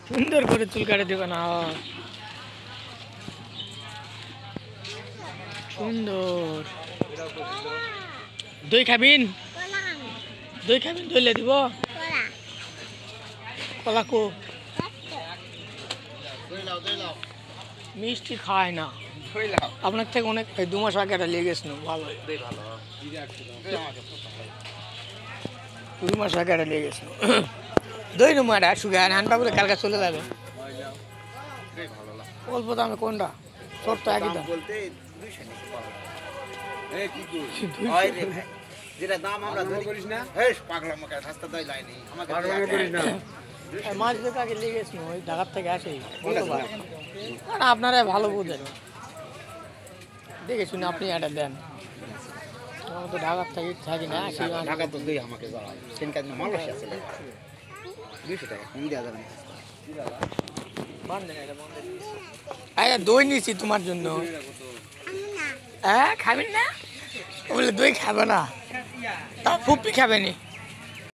সুন্দর করে চুল কাটে দেবে না সুন্দর দই খাবিন দইলে দিব কলা কো মিষ্টি খায় না আপনার থেকে অনেক 2 মাস আগে একটা লেগেছিল ভালো 2 মাস আগে একটা লেগেছিল দই নেবো একটা সুগার হ্যান্ড পাবলে কালকে চলে যাবে অল্প দামে কোনটা ছোট্ট একই দাম মাছ দেখে আগে লেগেছিল ওই ঢাকার থেকে আসে আপনারা ভালো বুঝেন দেখে শুনে আপনি একটা দেন তো ঢাকার থেকে থাকি না ঢাকা তো দই আমাকে মালয়েশিয়া ছিল 200 টাকা কম দেওয়া যাবে আরে দই নিয়েছি তোমার জন্য হ্যাঁ খাবেন না বলে দই খাবে না তা ফুপি খাবে নি